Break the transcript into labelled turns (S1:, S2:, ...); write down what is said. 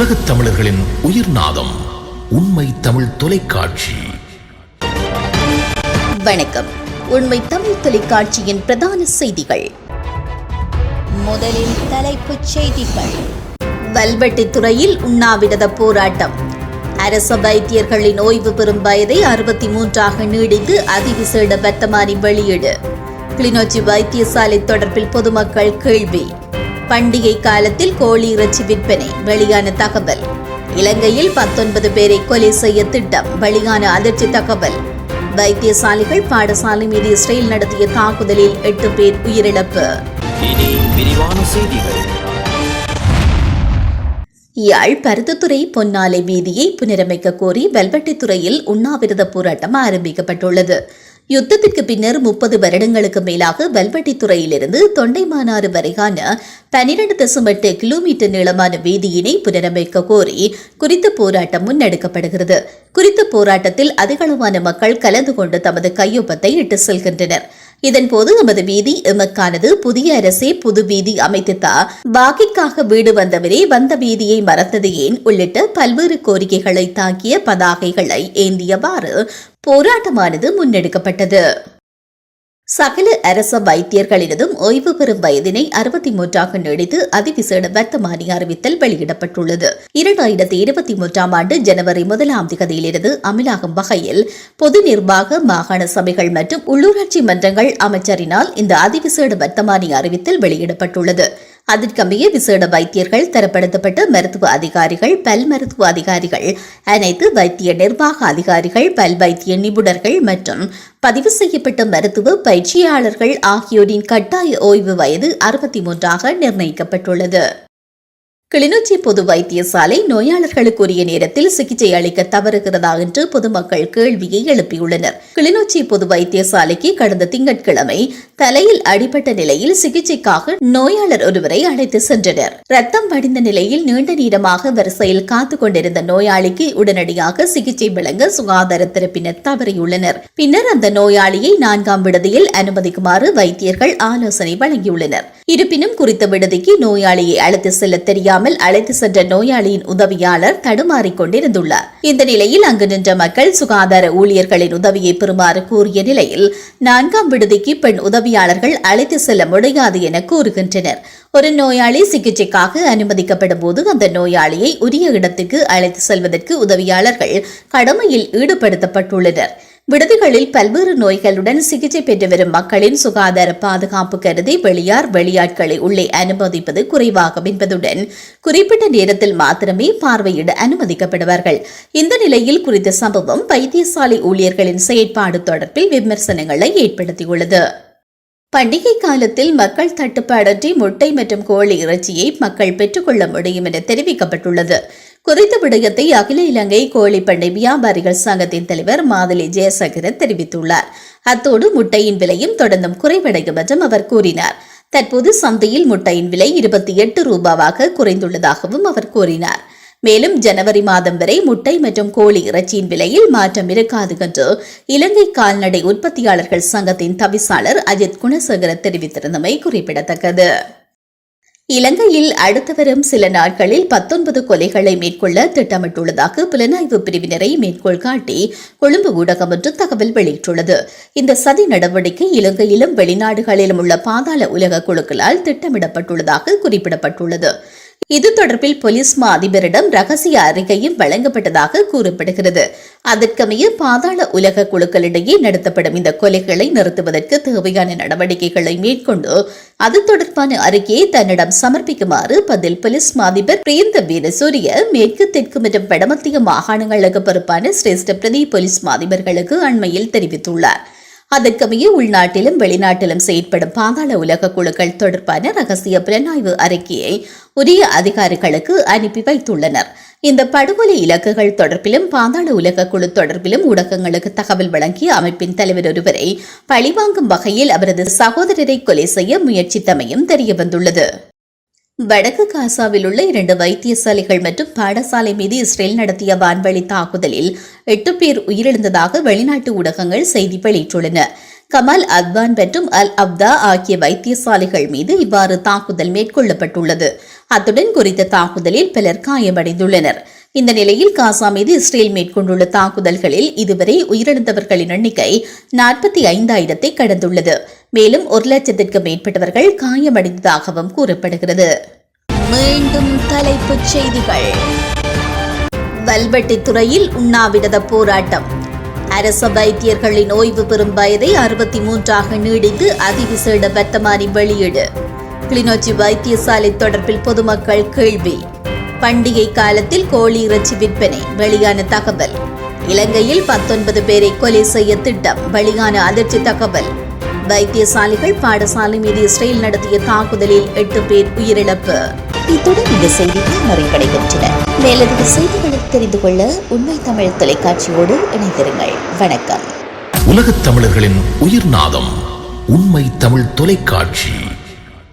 S1: உலகத் தமிழர்களின் உயிர்நாதம் உண்மை தமிழ் தொலைக்காட்சி.
S2: வணக்கம். உண்மை தமிழ் தொலைக்காட்சியின் பிரதான செய்திகள். முதலில் தலைப்புச் செய்திகள். வல்வெட்டித்துறையில் உண்ணாவிரத போராட்டம். அரச வைத்தியர்களின் ஓய்வு பெறும் வயதை 63ஆக நீடித்து அதிவிசேட வர்த்தமானி வெளியீடு. கிளிநொச்சி வைத்தியசாலை தொடர்பில் பொதுமக்கள் கேள்வி. பண்டிகை காலத்தில் கோழி இறைச்சி விற்பனை வெளியான தகவல். இலங்கையில் 19 பேரை கொலை செய்ய திட்டம் வெளியான அதிர்ச்சி தகவல். வைத்தியசாலைகள் பாடசாலை மீது இஸ்ரேல் நடத்திய தாக்குதலில் 8 பேர் உயிரிழப்பு. யாழ் பருத்தித்துறை பொன்னாலை வீதியை புனரமைக்க கோரி வல்வெட்டித்துறையில் உண்ணாவிரத போராட்டம் ஆரம்பிக்கப்பட்டுள்ளது. யுத்தத்திற்கு பின்னர் 30 வருடங்களுக்கு மேலாக வல்வெட்டித்துறையிலிருந்து தொண்டைமானாறு வரையான 12.8 கிலோமீட்டர் நீளமான வீதியினை புனரமைக்க கோரி குறித்த போராட்டம் முன்னெடுக்கப்படுகிறது. குறித்த போராட்டத்தில் அதிகளவான மக்கள் கலந்து கொண்டு தமது கையொப்பத்தை இட்டு செல்கின்றனர். இதன்போது எமது வீதி எமக்கானது, புதிய அரசே புது வீதி அமைத்துத்தா, பாக்கிக்காக வீடு வந்தவரே வந்த வீதியை மறந்தது ஏன் உள்ளிட்ட பல்வேறு கோரிக்கைகளை தாக்கிய பதாகைகளை ஏந்தியவாறு போராட்டமானது முன்னெடுக்கப்பட்டது. சகல அரச வைத்தியர்களினதும் ஓய்வு பெறும் வயதினை 63ஆக நீடித்து அதிவிசேட வர்த்தமானி அறிவித்தல் வெளியிடப்பட்டுள்ளது. 2023ஆம் ஆண்டு ஜனவரி 1ஆம் தேதியிலிருந்து அமலாகும் வகையில் பொது நிர்வாக, மாகாண சபைகள் மற்றும் உள்ளூராட்சி மன்றங்கள் அமைச்சரினால் இந்த அதிவிசேட வர்த்தமானி அறிவித்தல் வெளியிடப்பட்டுள்ளது. அதற்கமைய விசேட வைத்தியர்கள், தரப்படுத்தப்பட்ட மருத்துவ அதிகாரிகள், பல் மருத்துவ அதிகாரிகள், அனைத்து வைத்திய நிர்வாக அதிகாரிகள், பல் வைத்திய நிபுணர்கள் மற்றும் பதிவு செய்யப்பட்ட மருத்துவ பயிற்சியாளர்கள் ஆகியோரின் கட்டாய ஓய்வு வயது 63ஆக நிர்ணயிக்கப்பட்டுள்ளது. கிளிநொச்சி பொது வைத்தியசாலை நோயாளர்களுக்குரிய நேரத்தில் சிகிச்சை அளிக்க தவறுகிறதா என்று பொதுமக்கள் கேள்வியை எழுப்பியுள்ளனர். கிளிநொச்சி பொது வைத்தியசாலைக்கு கடந்த திங்கட்கிழமை தலையில் அடிபட்ட நிலையில் சிகிச்சைக்காக நோயாளர் ஒருவரை அழைத்து சென்றனர். ரத்தம் வடிந்த நிலையில் நீண்ட நேரமாக வரிசையில் காத்துக் கொண்டிருந்த நோயாளிக்கு உடனடியாக சிகிச்சை வழங்க சுகாதார தரப்பினர் தவறியுள்ளனர். பின்னர் அந்த நோயாளியை 4ஆம் விடுதியில் அனுமதிக்குமாறு வைத்தியர்கள் ஆலோசனை வழங்கியுள்ளனர். இருப்பினும் குறித்த விடுதிக்கு நோயாளியை அழைத்து செல்ல தெரியாமல் அழைத்து சென்ற நோயாளியின் உதவியாளர் தடுமாறிக் கொண்டிருந்துள்ளார். இந்த நிலையில் அங்கு நின்ற மக்கள் சுகாதார ஊழியர்களின் உதவியை பெறுமாறு கூறிய நிலையில் 4ஆம் விடுதிக்கு பெண் உதவியாளர்கள் அழைத்து செல்ல முடியாது என கூறுகின்றனர். ஒரு நோயாளி சிகிச்சைக்காக அனுமதிக்கப்படும் போது அந்த நோயாளியை உரிய இடத்துக்கு அழைத்து செல்வதற்கு உதவியாளர்கள் கடமையில் ஈடுபடுத்தப்பட்டுள்ளனர். விடுதிகளில் பல்வேறு நோய்களுடன் சிகிச்சை பெற்று வரும் மக்களின் சுகாதார பாதுகாப்பு கருதி வெளியாட்களை உள்ளே அனுமதிப்பது குறைவாகும் என்பதுடன் குறிப்பிட்ட நேரத்தில் மாத்திரமே பார்வையிட அனுமதிக்கப்படுவார்கள். இந்த நிலையில் குறித்த சம்பவம் வைத்தியசாலை ஊழியர்களின் செயற்பாடு தொடர்பில் விமர்சனங்களை ஏற்படுத்தியுள்ளது. பண்டிகை காலத்தில் மக்கள் தட்டுப்பாடற்றி முட்டை மற்றும் கோழி இறைச்சியை மக்கள் பெற்றுக்கொள்ள முடியும் என தெரிவிக்கப்பட்டுள்ளது. குறித்த விடயத்தை அகில இலங்கை கோழி பண்ணை வியாபாரிகள் சங்கத்தின் தலைவர் மாதலி ஜெயசங்கர தெரிவித்துள்ளார். அத்தோடு முட்டையின் விலையும் தொடர்ந்தும் குறைவடையும் என்றும் அவர் கூறினார். தற்போது சந்தையில் முட்டையின் விலை 28 ரூபாவாக குறைந்துள்ளதாகவும் அவர் கூறினார். மேலும் ஜனவரி மாதம் வரை முட்டை மற்றும் கோழி இறைச்சியின் விலையில் மாற்றம் இருக்காது என்று இலங்கை கால்நடை உற்பத்தியாளர்கள் சங்கத்தின் தவிசாளர் அஜித் குணசேகர தெரிவித்திருந்தமை குறிப்பிடத்தக்கது. இலங்கையில் அடுத்து வரும் சில நாட்களில் 19 கொலைகளை மேற்கொள்ள திட்டமிட்டுள்ளதாக புலனாய்வு பிரிவினரை மேற்கோள் காட்டி கொழும்பு ஊடகம் ஒன்று தகவல் வெளியிட்டுள்ளது. இந்த சதி நடவடிக்கை இலங்கையிலும் வெளிநாடுகளிலும் உள்ள பாதாள உலக குழுக்களால் திட்டமிடப்பட்டுள்ளதாக குறிப்பிடப்பட்டுள்ளது. இது தொடர்பில் போலீஸ் மா அதிபரிடம் ரகசிய அறிக்கையும் வழங்கப்பட்டதாக கூறப்படுகிறது. அதற்கமைய பாதாள உலக குழுக்களிடையே நடத்தப்படும் இந்த கொலைகளை நிறுத்துவதற்கு தேவையான நடவடிக்கைகளை மேற்கொண்டு அது தொடர்பான அறிக்கையை தன்னிடம் சமர்ப்பிக்குமாறு பதில் போலீஸ் மா அதிபர் பிரியந்த வீரசூரிய மேற்கு, தெற்கு மற்றும் வடமத்திய மாகாணங்களுக்கு பொறுப்பான சிரேஷ்ட பிரதி போலீஸ் மா அதிபர்களுக்கு அண்மையில் தெரிவித்துள்ளார். அதற்கமைய உள்நாட்டிலும் வெளிநாட்டிலும் செயற்படும் பாதாள உலக குழுக்கள் தொடர்பான ரகசிய புலனாய்வு அறிக்கையை உரிய அதிகாரிகளுக்கு அனுப்பி வைத்துள்ளனர். இந்த படுகொலை இலக்குகள் தொடர்பிலும் பாதாள உலக குழு தொடர்பிலும் ஊடகங்களுக்கு தகவல் வழங்கிய அமைப்பின் தலைவர் ஒருவரை பழிவாங்கும் வகையில் அவரது சகோதரரை கொலை செய்ய முயற்சித்தமையும் தெரியவந்துள்ளது. வடக்கு காசாவில் உள்ள 2 வைத்தியசாலைகள் மற்றும் பாடசாலை மீது இஸ்ரேல் நடத்திய வான்வழி தாக்குதலில் 8 பேர் உயிரிழந்ததாக வெளிநாட்டு ஊடகங்கள் செய்தி வெளியிட்டுள்ளன. கமல் அத்வான் மற்றும் அல் அப்தா ஆகிய வைத்தியசாலைகள் மீது இவ்வாறு தாக்குதல் மேற்கொள்ளப்பட்டுள்ளது. அத்துடன் குறித்த தாக்குதலில் பலர் காயமடைந்துள்ளனர். இந்த நிலையில் காசா மீது இஸ்ரேல் மேற்கொண்டுள்ள தாக்குதல்களில் இதுவரை உயிரிழந்தவர்களின் எண்ணிக்கை 45,000 கடந்துள்ளது. மேலும் 1,00,000க்கும் மேற்பட்டவர்கள் காயமடைந்ததாகவும் கூறப்படுகிறது. மீண்டும் தலைப்புச் செய்திகள். வல்வெட்டித்துறையில் உண்ணாவிரத போராட்டம். அரச வைத்தியர்களின் ஓய்வு பெறும் வயதை 63ஆக நீடித்து அதிவிசேட வர்த்தமானி வெளியீடு. கிளிநொச்சி வைத்தியசாலை தொடர்பில் பொதுமக்கள் கேள்வி. பண்டிகை காலத்தில் கோழி இறைச்சி விற்பனை வெளியான தகவல். இலங்கையில் 19 பேரை கொலை செய்ய திட்டம் வெளியான அதிர்ச்சி தகவல். வைத்தியசாலைகள் பாடசாலை மீது இஸ்ரேல் நடத்திய தாக்குதலில் 8 பேர் உயிரிழப்பு. இத்துடன் இந்த செய்திகள் நிறைவடைகின்றன. மேலதிக செய்திகளை தெரிந்து கொள்ள உண்மை தமிழ் தொலைக்காட்சியோடு இணைந்திருங்கள். வணக்கம்.
S1: உலகத் தமிழர்களின் உயிர்நாதம் உண்மை தமிழ் தொலைக்காட்சி.